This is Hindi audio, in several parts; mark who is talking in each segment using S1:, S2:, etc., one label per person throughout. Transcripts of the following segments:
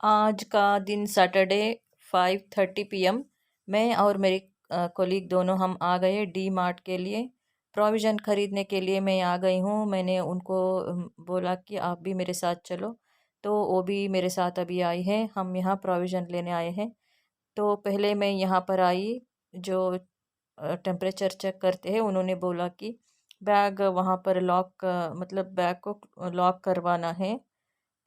S1: आज का दिन सैटरडे 5:30 पीएम। मैं और मेरी कोलीग दोनों हम आ गए डी मार्ट के लिए प्रोविज़न ख़रीदने के लिए। मैं आ गई हूँ। मैंने उनको बोला कि आप भी मेरे साथ चलो, तो वो भी मेरे साथ अभी आई हैं। हम यहाँ प्रोविज़न लेने आए हैं। तो पहले मैं यहाँ पर आई, जो टेम्परेचर चेक करते हैं, उन्होंने बोला कि बैग वहाँ पर लॉक, मतलब बैग को लॉक करवाना है।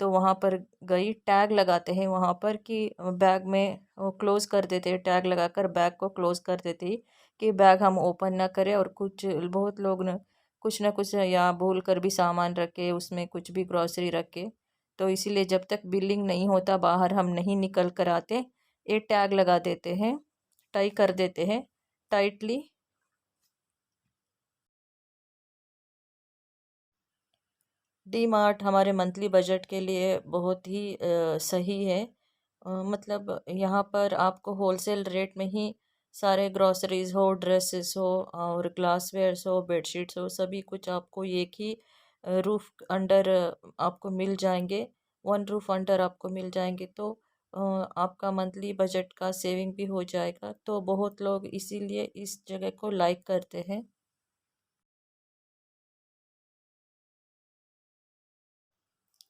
S1: तो वहाँ पर गई, टैग लगाते हैं वहाँ पर कि बैग में वो क्लोज़ कर देते हैं, टैग लगाकर बैग को क्लोज़ कर देते हैं कि बैग हम ओपन ना करें। और कुछ बहुत लोग न कुछ या भूल कर भी सामान रखे, उसमें कुछ भी ग्रॉसरी रखे। तो इसीलिए जब तक बिलिंग नहीं होता बाहर हम नहीं निकल कर आते, ये टैग लगा देते हैं, टाई कर देते हैं टाइटली। डी मार्ट हमारे मंथली बजट के लिए बहुत ही सही है। मतलब यहाँ पर आपको होलसेल रेट में ही सारे ग्रॉसरीज हो, ड्रेसेस हो और ग्लासवेयर्स हो, बेडशीट्स हो, सभी कुछ आपको एक ही रूफ अंडर आपको मिल जाएंगे। वन रूफ अंडर आपको मिल जाएंगे। तो आपका मंथली बजट का सेविंग भी हो जाएगा। तो बहुत लोग इसीलिए इस जगह को लाइक करते हैं।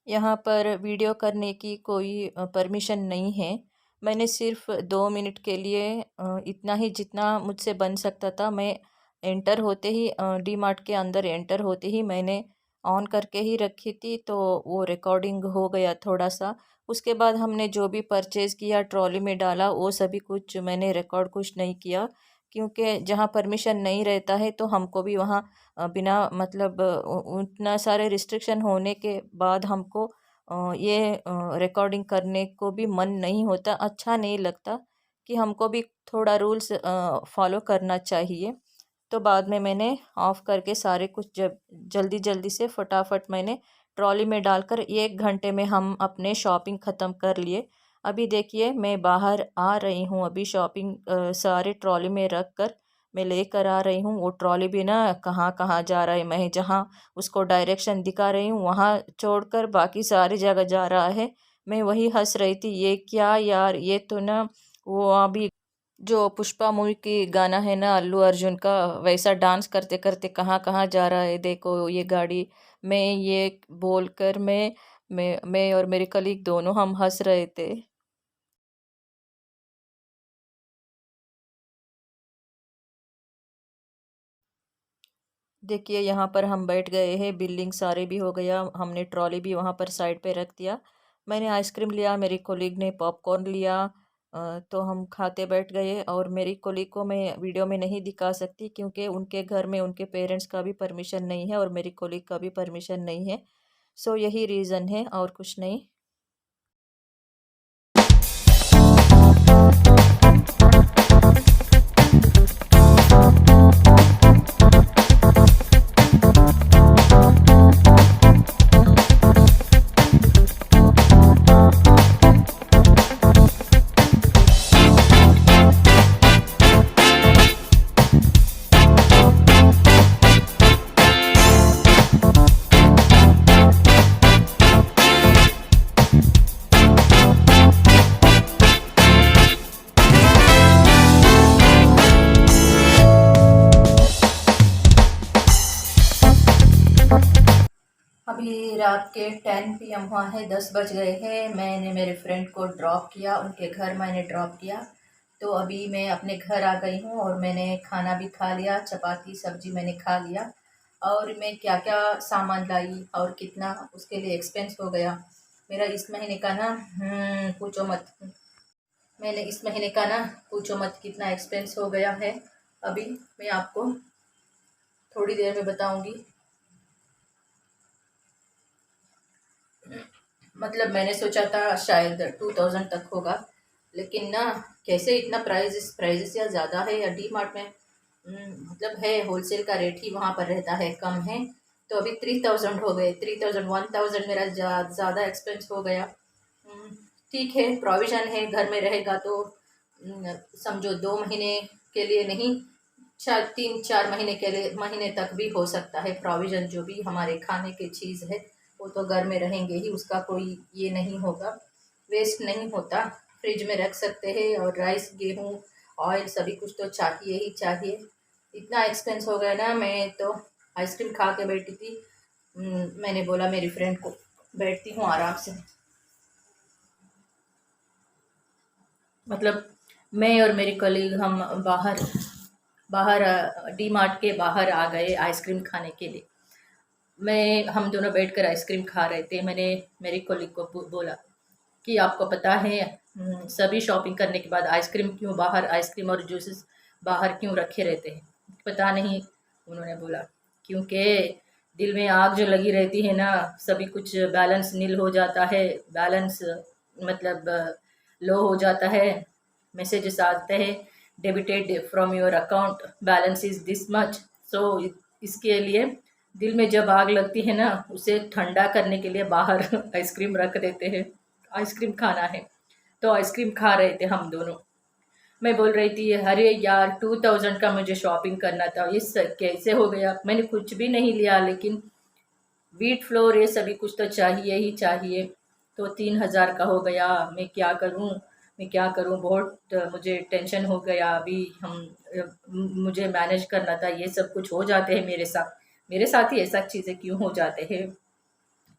S1: यहाँ पर वीडियो करने की कोई परमिशन नहीं है। मैंने सिर्फ 2 मिनट के लिए इतना ही जितना मुझसे बन सकता था, मैं एंटर होते ही डी मार्ट के अंदर एंटर होते ही मैंने ऑन करके ही रखी थी, तो वो रिकॉर्डिंग हो गया थोड़ा सा। उसके बाद हमने जो भी परचेज़ किया ट्रॉली में डाला, वो सभी कुछ मैंने रिकॉर्ड कुछ नहीं किया, क्योंकि जहाँ परमिशन नहीं रहता है तो हमको भी वहाँ बिना मतलब उतना सारे रिस्ट्रिक्शन होने के बाद हमको ये रिकॉर्डिंग करने को भी मन नहीं होता, अच्छा नहीं लगता कि हमको भी थोड़ा रूल्स फॉलो करना चाहिए। तो बाद में मैंने ऑफ़ करके सारे कुछ जब जल्दी जल्दी से फटाफट मैंने ट्रॉली में डालकर 1 घंटे में हम अपने शॉपिंग ख़त्म कर लिए। अभी देखिए मैं बाहर आ रही हूँ, अभी शॉपिंग सारे ट्रॉली में रख कर मैं लेकर आ रही हूँ। वो ट्रॉली भी ना कहाँ कहाँ जा रहा है, मैं जहाँ उसको डायरेक्शन दिखा रही हूँ वहाँ छोड़कर बाकी सारी जगह जा रहा है। मैं वही हंस रही थी, ये क्या यार, ये तो ना वो अभी जो पुष्पा मूवी की गाना है ना अल्लू अर्जुन का, वैसा डांस करते करते कहाँ कहाँ जा रहा है, देखो ये गाड़ी। मैं ये बोलकर मैं और मेरे कलीग दोनों हम हंस रहे थे। देखिए यहाँ पर हम बैठ गए हैं, बिलिंग सारे भी हो गया, हमने ट्रॉली भी वहाँ पर साइड पे रख दिया। मैंने आइसक्रीम लिया, मेरी कोलीग ने पॉपकॉर्न लिया। तो हम खाते बैठ गए। और मेरी कोलीग को मैं वीडियो में नहीं दिखा सकती क्योंकि उनके घर में उनके पेरेंट्स का भी परमिशन नहीं है और मेरी कोलीग का भी परमिशन नहीं है। सो यही रीज़न है और कुछ नहीं। अभी रात के 10 PM हुआ है, 10 बज गए हैं। मैंने मेरे फ्रेंड को ड्रॉप किया, उनके घर मैंने ड्रॉप किया। तो अभी मैं अपने घर आ गई हूँ और मैंने खाना भी खा लिया, चपाती सब्जी मैंने खा लिया। और मैं क्या क्या सामान लाई और कितना उसके लिए एक्सपेंस हो गया मेरा इस महीने का ना, पूछो मत। मैंने इस महीने का ना पूछो मत कितना एक्सपेंस हो गया है। अभी मैं आपको थोड़ी देर में बताऊंगी। मतलब मैंने सोचा था शायद 2000 तक होगा, लेकिन ना कैसे इतना प्राइजेस या ज़्यादा है या डी मार्ट में मतलब है होलसेल का रेट ही वहाँ पर रहता है, कम है। तो अभी 3000 हो गए, 3000 1000 मेरा ज़्यादा एक्सपेंस हो गया। ठीक है, प्रोविज़न है, घर में रहेगा तो समझो 2 महीने के लिए नहीं, शायद 3-4 महीने के लिए, महीने तक भी हो सकता है। प्रोविज़न जो भी हमारे खाने की चीज़ है वो तो घर में रहेंगे ही, उसका कोई ये नहीं होगा। वेस्ट नहीं होता, फ्रिज में रख सकते हैं। और राइस, गेहूँ, ऑयल सभी कुछ तो चाहिए ही चाहिए। इतना एक्सपेंस हो गया ना, मैं तो आइसक्रीम खा के बैठी थी। मैंने बोला मेरी फ्रेंड को बैठती हूँ आराम से, मतलब मैं और मेरी कलीग हम बाहर बाहर डी मार्ट के बाहर आ गए आइसक्रीम खाने के लिए। हम दोनों बैठकर आइसक्रीम खा रहे थे। मैंने मेरी कलीग को बोला कि आपको पता है, सभी शॉपिंग करने के बाद आइसक्रीम और जूसेस बाहर क्यों रखे रहते हैं? पता नहीं। उन्होंने बोला क्योंकि दिल में आग जो लगी रहती है ना, सभी कुछ बैलेंस नील हो जाता है, बैलेंस मतलब लो हो जाता है। मैसेजेस आते हैं, debited from your account, balance is this much. So इसके लिए दिल में जब आग लगती है ना, उसे ठंडा करने के लिए बाहर आइसक्रीम रख देते हैं। आइसक्रीम खाना है तो आइसक्रीम खा रहे थे हम दोनों। मैं बोल रही थी अरे यार 2000 का मुझे शॉपिंग करना था, कैसे हो गया? मैंने कुछ भी नहीं लिया, लेकिन व्हीट फ्लोर ये सभी कुछ तो चाहिए ही चाहिए। तो 3000 का हो गया। मैं क्या करूं, बहुत मुझे टेंशन हो गया। अभी मुझे मैनेज करना था, ये सब कुछ हो जाते हैं मेरे साथ ही ऐसा चीज़ें क्यों हो जाते हैं?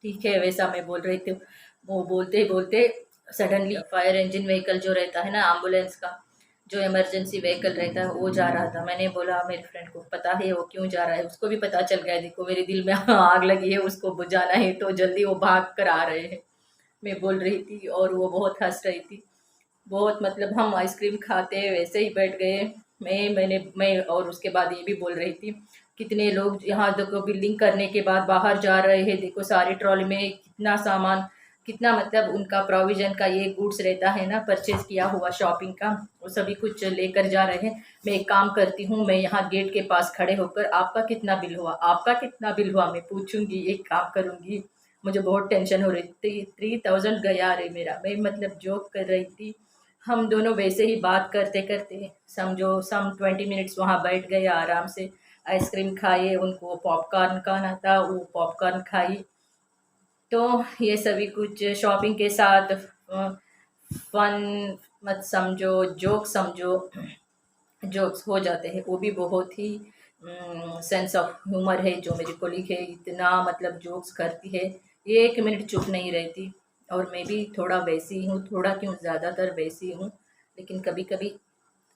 S1: ठीक है, वैसा मैं बोल रही थी। वो बोलते ही बोलते सडनली फायर इंजन व्हीकल जो रहता है ना, एम्बुलेंस का जो इमरजेंसी व्हीकल रहता है, वो जा रहा था। मैंने बोला मेरे फ्रेंड को पता है वो क्यों जा रहा है? उसको भी पता चल गया, देखो मेरे दिल में आग लगी है, उसको बुझाना है, तो जल्दी वो भाग कर आ रहे हैं। मैं बोल रही थी और वो बहुत हंस रही थी। बहुत मतलब हम आइसक्रीम खाते वैसे ही बैठ गए। मैं और उसके बाद ये भी बोल रही थी कितने लोग यहाँ देखो बिल्डिंग करने के बाद बाहर जा रहे हैं, देखो सारी ट्रॉली में कितना सामान, कितना मतलब उनका प्रोविजन का ये गुड्स रहता है ना, परचेज किया हुआ शॉपिंग का, वो सभी कुछ लेकर जा रहे हैं। मैं एक काम करती हूँ, मैं यहाँ गेट के पास खड़े होकर आपका कितना बिल हुआ, आपका कितना बिल हुआ, मैं पूछूंगी, एक काम करूंगी। मुझे बहुत टेंशन हो रही थी, 3000 गया रे मेरा। मैं मतलब जोक कर रही थी। हम दोनों वैसे ही बात करते करते समझो सम 20 मिनट्स वहाँ बैठ गए आराम से। आइसक्रीम खाए, उनको पॉपकॉर्न खाना था, वो पॉपकॉर्न खाई। तो ये सभी कुछ शॉपिंग के साथ फन मत समझो, जोक समझो, जोक्स हो जाते हैं। वो भी बहुत ही सेंस ऑफ ह्यूमर है जो मेरी कोलीग है, इतना मतलब जोक्स करती है, 1 मिनट चुप नहीं रहती। और मैं भी थोड़ा वैसी हूँ, थोड़ा क्यों ज़्यादातर वैसी हूँ, लेकिन कभी कभी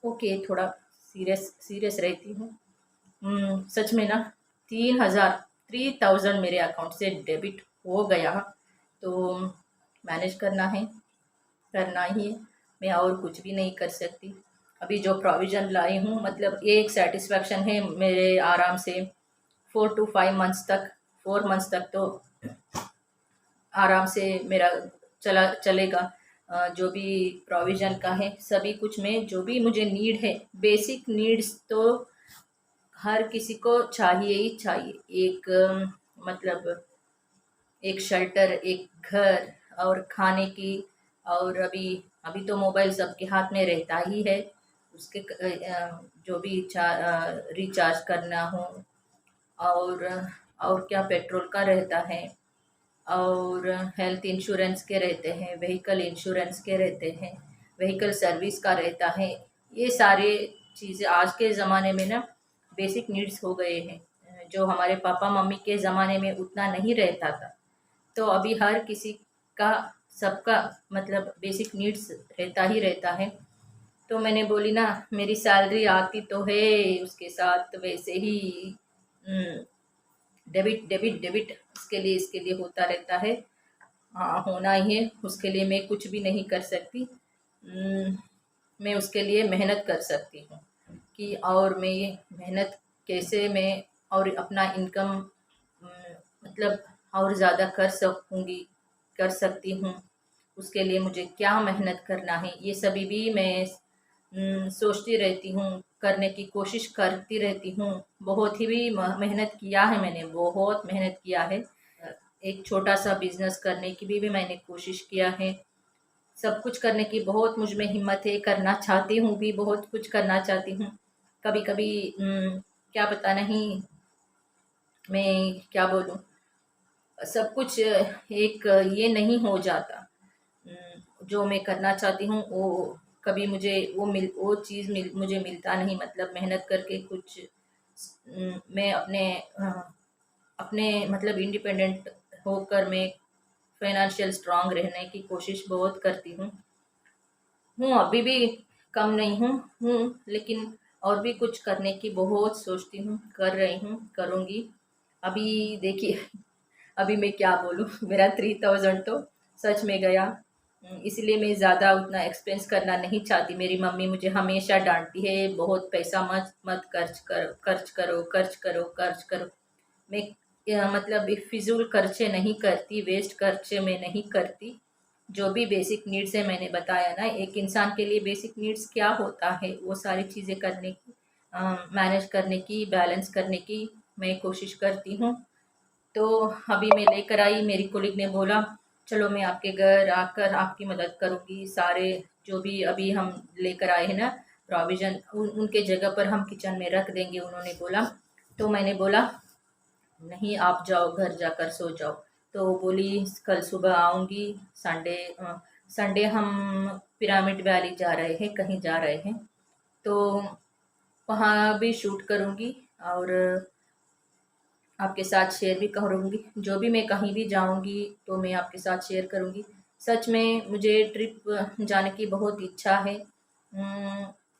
S1: ओके थोड़ा सीरियस सीरियस रहती हूँ। सच में ना, 3000 मेरे अकाउंट से डेबिट हो गया। तो मैनेज करना ही है। मैं और कुछ भी नहीं कर सकती। अभी जो प्रोविज़न लाई हूँ, मतलब ये एक सैटिस्फैक्शन है मेरे आराम से 4 to 5 मंथ्स तक, 4 मंथ्स तक तो आराम से मेरा चलेगा। जो भी प्रोविज़न का है सभी कुछ में, जो भी मुझे नीड है, बेसिक नीड्स तो हर किसी को चाहिए ही चाहिए। मतलब एक शेल्टर, एक घर, और खाने की, और अभी अभी तो मोबाइल सबके हाथ में रहता ही है। उसके जो भी रिचार्ज करना हो, और क्या पेट्रोल का रहता है, और हेल्थ इंश्योरेंस के रहते हैं, व्हीकल इंश्योरेंस के रहते हैं, व्हीकल सर्विस का रहता है। ये सारे चीज़ें आज के ज़माने में ना बेसिक नीड्स हो गए हैं, जो हमारे पापा मम्मी के ज़माने में उतना नहीं रहता था। तो अभी हर किसी का, सबका मतलब बेसिक नीड्स रहता ही रहता है। तो मैंने बोली ना, मेरी सैलरी आती तो है, उसके साथ वैसे ही डेबिट डेबिट डेबिट इसके लिए होता रहता है। हाँ, होना ही है, उसके लिए मैं कुछ भी नहीं कर सकती। मैं उसके लिए मेहनत कर सकती हूँ कि, और मैं ये मेहनत कैसे मैं और अपना इनकम मतलब और ज़्यादा कर सकती हूँ, उसके लिए मुझे क्या मेहनत करना है, ये सभी भी मैं सोचती रहती हूँ, करने की कोशिश करती रहती हूँ। बहुत ही भी मेहनत किया है मैंने, बहुत मेहनत किया है। एक छोटा सा बिजनेस करने की भी मैंने कोशिश किया है। सब कुछ करने की बहुत मुझ में हिम्मत है, करना चाहती हूँ भी, बहुत कुछ करना चाहती हूँ। कभी कभी क्या पता नहीं, मैं क्या बोलूँ, सब कुछ एक ये नहीं हो जाता। जो मैं करना चाहती हूँ वो कभी मुझे वो चीज़ मुझे मिलता नहीं। मतलब मेहनत करके कुछ मैं अपने मतलब इंडिपेंडेंट होकर मैं फाइनेंशियल स्ट्रांग रहने की कोशिश बहुत करती हूँ। अभी भी कम नहीं हूँ, लेकिन और भी कुछ करने की बहुत सोचती हूँ, कर रही हूँ, करूँगी। अभी देखिए अभी मैं क्या बोलूँ मेरा 3000 तो सच में गया। इसलिए मैं ज़्यादा उतना एक्सपेंस करना नहीं चाहती। मेरी मम्मी मुझे हमेशा डांटती है, बहुत पैसा मत मत खर्च करो, खर्च करो, खर्च करो, खर्च करो। मैं मतलब फिजूल खर्चे नहीं करती, वेस्ट खर्चे मैं नहीं करती। जो भी बेसिक नीड्स है मैंने बताया ना, एक इंसान के लिए बेसिक नीड्स क्या होता है वो सारी चीज़ें करने की, मैनेज करने की, बैलेंस करने की मैं कोशिश करती हूँ। तो अभी मैं लेकर आई, मेरी कोलीग ने बोला चलो मैं आपके घर आकर आपकी मदद करूँगी। सारे जो भी अभी हम लेकर आए हैं ना प्रोविज़न, उनके जगह पर हम किचन में रख देंगे, उन्होंने बोला। तो मैंने बोला नहीं, आप जाओ घर जाकर सो जाओ। तो वो बोली कल सुबह आऊँगी। संडे संडे हम पिरामिड वैली जा रहे हैं, कहीं जा रहे हैं, तो वहाँ भी शूट करूँगी और आपके साथ शेयर भी करूँगी। जो भी मैं कहीं भी जाऊँगी तो मैं आपके साथ शेयर करूँगी। सच में मुझे ट्रिप जाने की बहुत इच्छा है।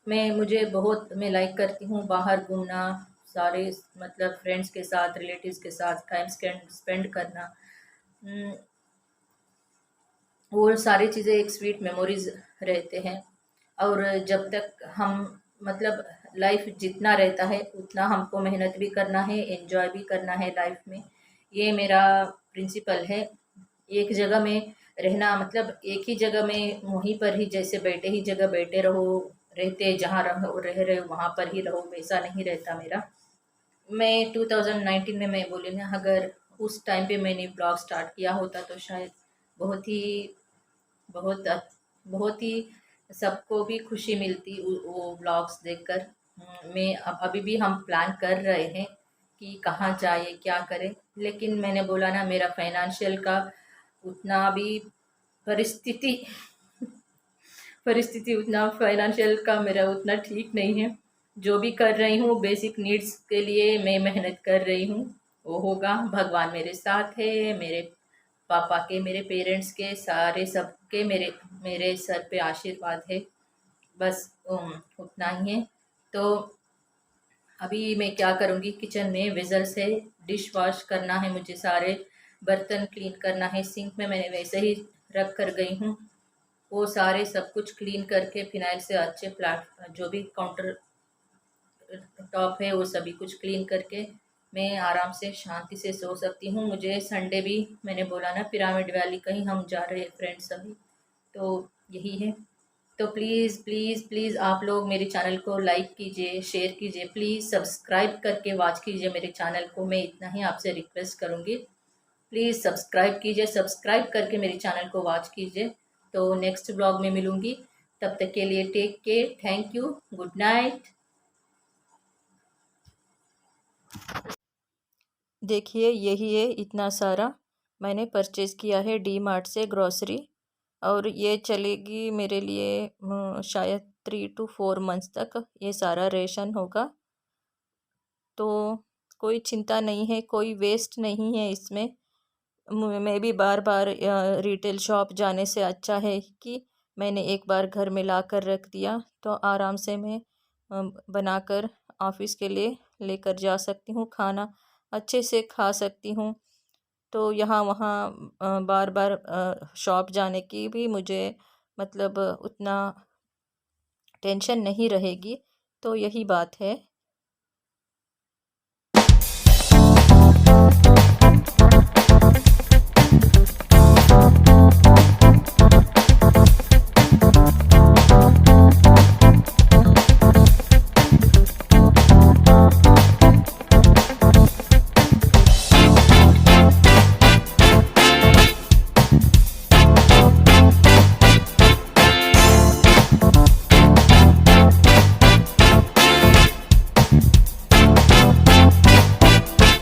S1: मैं लाइक करती हूँ बाहर घूमना, सारे मतलब फ्रेंड्स के साथ, रिलेटिव्स के साथ टाइम स्पेंड करना। उम, वो सारी चीज़ें एक स्वीट मेमोरीज रहते हैं। और जब तक हम मतलब लाइफ जितना रहता है उतना हमको मेहनत भी करना है, एंजॉय भी करना है लाइफ में। ये मेरा प्रिंसिपल है। एक जगह में रहना मतलब एक ही जगह में वहीं पर ही जैसे बैठे ही जगह बैठे रहो, रहते जहाँ रह रहे हो वहाँ पर ही रहो, वैसा नहीं रहता मेरा। मैं 2019 में, मैं बोली ना, अगर उस टाइम पे मैंने ब्लॉग स्टार्ट किया होता तो शायद बहुत ही बहुत बहुत ही सबको भी खुशी मिलती वो ब्लॉग्स देखकर। मैं अभी भी हम प्लान कर रहे हैं कि कहाँ जाए, क्या करें। लेकिन मैंने बोला ना, मेरा फाइनेंशियल का उतना भी परिस्थिति परिस्थिति उतना फाइनेंशियल का मेरा उतना ठीक नहीं है। जो भी कर रही हूँ बेसिक नीड्स के लिए मैं मेहनत कर रही हूँ, वो होगा। भगवान मेरे साथ है, मेरे पापा के, मेरे पेरेंट्स के, सारे सबके मेरे मेरे सर पे आशीर्वाद है। बस उतना ही है। तो अभी मैं क्या करूँगी, किचन में वेजल्स है, डिश वॉश करना है मुझे, सारे बर्तन क्लीन करना है। सिंक में मैंने वैसे ही रख कर गई हूँ, वो सारे सब कुछ क्लीन करके फिनाइल से अच्छे प्लाट जो भी काउंटर टॉप है वो सभी कुछ क्लीन करके मैं आराम से शांति से सो सकती हूँ। मुझे संडे भी मैंने बोला ना पिरामिड वैली कहीं हम जा रहे हैं फ्रेंड्स सभी, तो यही है। तो प्लीज़ प्लीज़ प्लीज़ आप लोग मेरे चैनल को लाइक कीजिए, शेयर कीजिए, प्लीज़ सब्सक्राइब करके वॉच कीजिए मेरे चैनल को। मैं इतना ही आपसे रिक्वेस्ट करूँगी, प्लीज़ सब्सक्राइब कीजिए, सब्सक्राइब करके मेरे चैनल को वॉच कीजिए। तो नेक्स्ट ब्लॉग में मिलूँगी, तब तक के लिए take care, thank you, good night. देखिए यही है, इतना सारा मैंने परचेज़ किया है डी मार्ट से ग्रॉसरी, और ये चलेगी मेरे लिए शायद 3 to 4 मंथ्स तक ये सारा रेशन होगा। तो कोई चिंता नहीं है, कोई वेस्ट नहीं है इसमें। मैं भी बार बार रिटेल शॉप जाने से अच्छा है कि मैंने एक बार घर में ला कर रख दिया, तो आराम से मैं बनाकर ऑफिस के लिए लेकर जा सकती हूँ, खाना अच्छे से खा सकती हूँ। तो यहाँ वहाँ बार बार शॉप जाने की भी मुझे मतलब उतना टेंशन नहीं रहेगी। तो यही बात है।